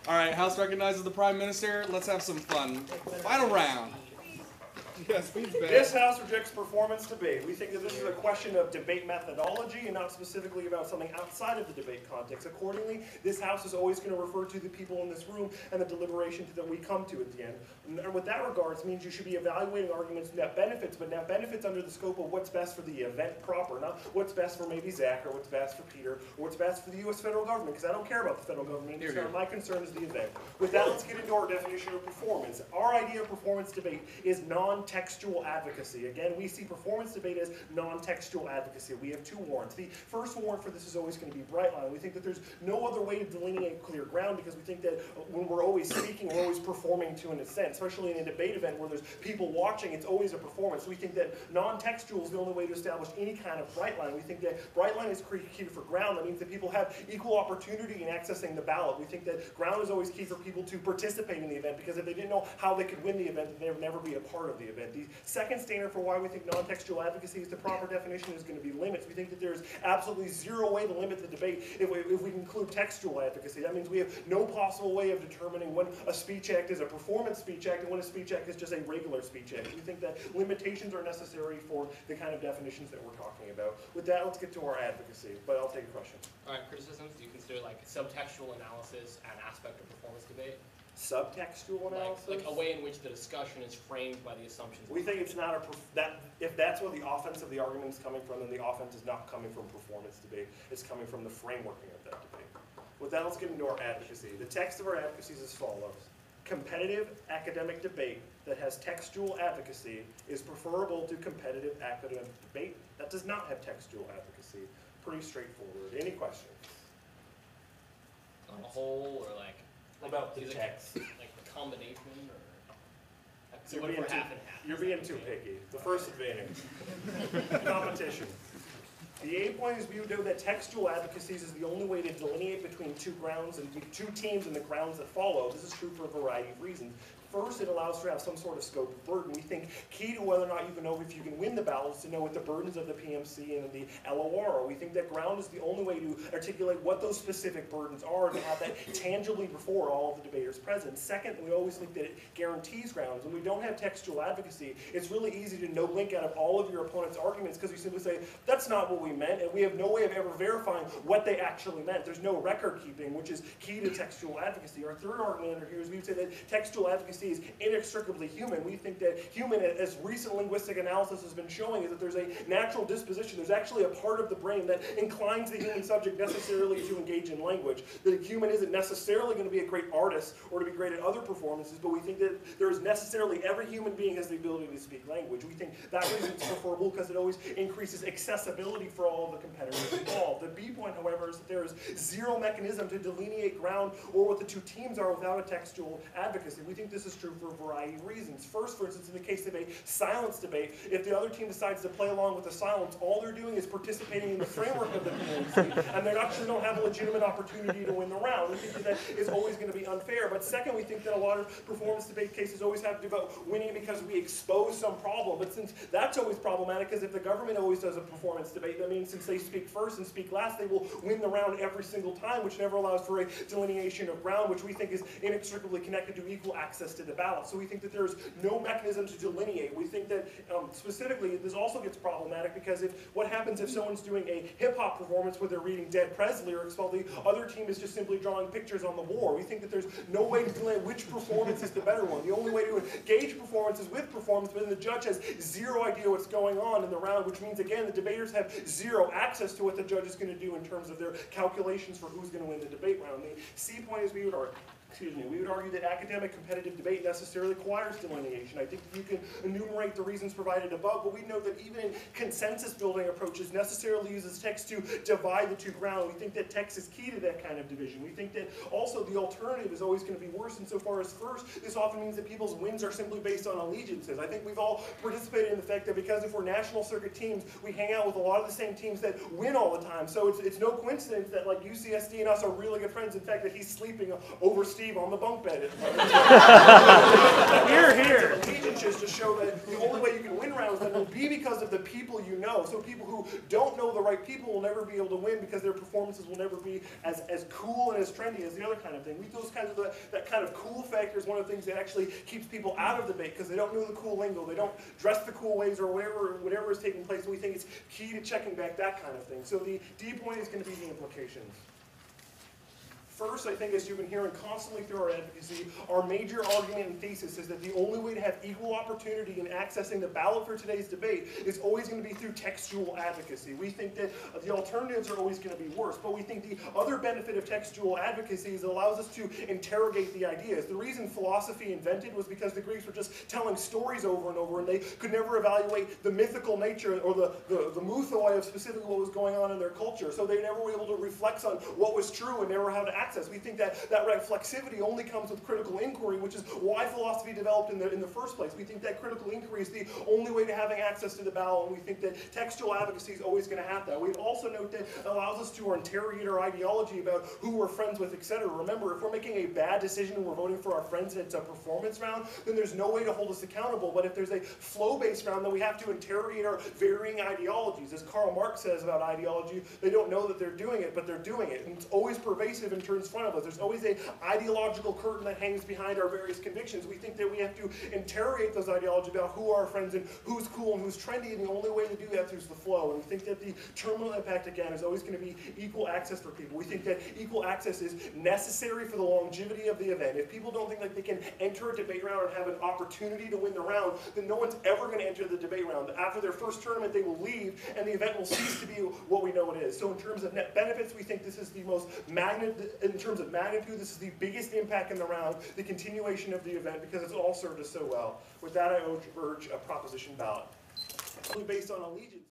All right, House recognizes the Prime Minister. Let's have some fun. Final round. Yes, please, Ben. This House rejects performance debate. We think that this is a question of debate methodology and not specifically about something outside of the debate context. Accordingly, this House is always going to refer to the people in this room and the deliberations that we come to at the end. And what that regards means you should be evaluating arguments net benefits, but net benefits under the scope of what's best for the event proper, not what's best for maybe Zach or what's best for Peter or what's best for the U.S. federal government, because I don't care about the federal government. My concern is the event. With that, let's get into our definition of performance. Our idea of performance debate is non-textual advocacy. Again, we see performance debate as non-textual advocacy. We have two warrants. The first warrant for this is always going to be bright line. We think that there's no other way to delineate clear ground because we think that when we're always speaking, we're always performing to an extent, especially in a debate event where there's people watching, it's always a performance. We think that non-textual is the only way to establish any kind of bright line. We think that bright line is key for ground. That means that people have equal opportunity in accessing the ballot. We think that ground is always key for people to participate in the event because if they didn't know how they could win the event, then they would never be a part of the event. The second standard for why we think non-textual advocacy is the proper definition is going to be limits. We think that there's absolutely zero way to limit the debate if we include textual advocacy. That means we have no possible way of determining when a speech act is a performance speech act and when a speech act is just a regular speech act. We think that limitations are necessary for the kind of definitions that we're talking about. With that, let's get to our advocacy, but I'll take a question. All right, criticisms. Do you consider like subtextual analysis an aspect of performance debate? Subtextual analysis? Like a way in which the discussion is framed by the assumptions. We think it's not if that's where the offense of the argument is coming from, then the offense is not coming from performance debate. It's coming from the frameworking of that debate. With that, let's get into our advocacy. The text of our advocacy is as follows. Competitive academic debate that has textual advocacy is preferable to competitive academic debate that does not have textual advocacy. Pretty straightforward. Any questions? On a whole, or like about the text? Like the combination, or so you're what being if we're half and half? You're being too picky. The first advantage. Competition. The A point is we would know that textual advocacies is the only way to delineate between two grounds and two teams and the grounds that follow. This is true for a variety of reasons. First, it allows for have some sort of scope of burden. We think key to whether or not you can know if you can win the battle is to know what the burdens of the PMC and the LOR are. We think that ground is the only way to articulate what those specific burdens are and have that tangibly before all of the debaters present. Second, we always think that it guarantees grounds. When we don't have textual advocacy, it's really easy to no link out of all of your opponent's arguments because we simply say, that's not what we meant, and we have no way of ever verifying what they actually meant. There's no record keeping, which is key to textual advocacy. Our third argument under here is we would say that textual advocacy is inextricably human. We think that human, as recent linguistic analysis has been showing, is that there's a natural disposition. There's actually a part of the brain that inclines the human subject necessarily to engage in language. The human isn't necessarily going to be a great artist or to be great at other performances, but we think that there is necessarily, every human being has the ability to speak language. We think that reason is preferable because it always increases accessibility for all of the competitors involved. The B point, however, is that there is zero mechanism to delineate ground or what the two teams are without a textual advocacy. We think this is true for a variety of reasons. First, for instance, in the case of a silence debate, if the other team decides to play along with the silence, all they're doing is participating in the framework of the PMC, and they actually don't have a legitimate opportunity to win the round. We think that is always going to be unfair. But second, we think that a lot of performance debate cases always have to be about winning because we expose some problem. But since that's always problematic, because if the government always does a performance debate, that means since they speak first and speak last, they will win the round every single time, which never allows for a delineation of ground, which we think is inextricably connected to equal access to the ballot. So we think that there's no mechanism to delineate. We think that specifically this also gets problematic because what happens if someone's doing a hip-hop performance where they're reading Dead Prez lyrics while the other team is just simply drawing pictures on the war? We think that there's no way to delineate which performance is the better one. The only way to gauge performance is with performance, but then the judge has zero idea what's going on in the round, which means, again, the debaters have zero access to what the judge is going to do in terms of their calculations for who's going to win the debate round. The C point is we would argue that academic competitive debate necessarily requires delineation. I think you can enumerate the reasons provided above, but we know that even in consensus building approaches necessarily uses text to divide the two grounds. We think that text is key to that kind of division. We think that also the alternative is always going to be worse insofar as first, this often means that people's wins are simply based on allegiances. I think we've all participated in the fact that because if we're national circuit teams, we hang out with a lot of the same teams that win all the time. So it's no coincidence that like UCSD and us are really good friends. In fact, that he's sleeping over Steve Steve on the bunk bed. Here. Allegiances to show that the only way you can win rounds then will be because of the people you know. So people who don't know the right people will never be able to win because their performances will never be as cool and as trendy as the other kind of thing. We those kinds of that kind of cool factor is one of the things that actually keeps people out of debate because they don't know the cool lingo, they don't dress the cool ways or whatever is taking place. And we think it's key to checking back that kind of thing. So the D point is going to be the implications. First, I think, as you've been hearing constantly through our advocacy, our major argument and thesis is that the only way to have equal opportunity in accessing the ballot for today's debate is always going to be through textual advocacy. We think that the alternatives are always going to be worse, but we think the other benefit of textual advocacy is it allows us to interrogate the ideas. The reason philosophy invented was because the Greeks were just telling stories over and over, and they could never evaluate the mythical nature or the mythoi of specifically what was going on in their culture, so they never were able to reflect on what was true and never how to access. We think that reflexivity only comes with critical inquiry, which is why philosophy developed in the first place. We think that critical inquiry is the only way to having access to the ballot, and we think that textual advocacy is always going to have that. We also note that it allows us to interrogate our ideology about who we're friends with, etc. Remember, if we're making a bad decision and we're voting for our friends and it's a performance round, then there's no way to hold us accountable. But if there's a flow-based round, then we have to interrogate our varying ideologies. As Karl Marx says about ideology, they don't know that they're doing it, but they're doing it. And it's always pervasive and turns front of us. There's always an ideological curtain that hangs behind our various convictions. We think that we have to interrogate those ideologies about who are our friends and who's cool and who's trendy, and the only way to do that is the flow. And we think that the terminal impact, again, is always going to be equal access for people. We think that equal access is necessary for the longevity of the event. If people don't think like they can enter a debate round and have an opportunity to win the round, then no one's ever going to enter the debate round. After their first tournament, they will leave, and the event will cease to be what we know it is. So in terms of net benefits, we think this is the most in terms of magnitude, this is the biggest impact in the round, the continuation of the event, because it's all served us so well. With that, I urge a proposition ballot. Based on allegiance.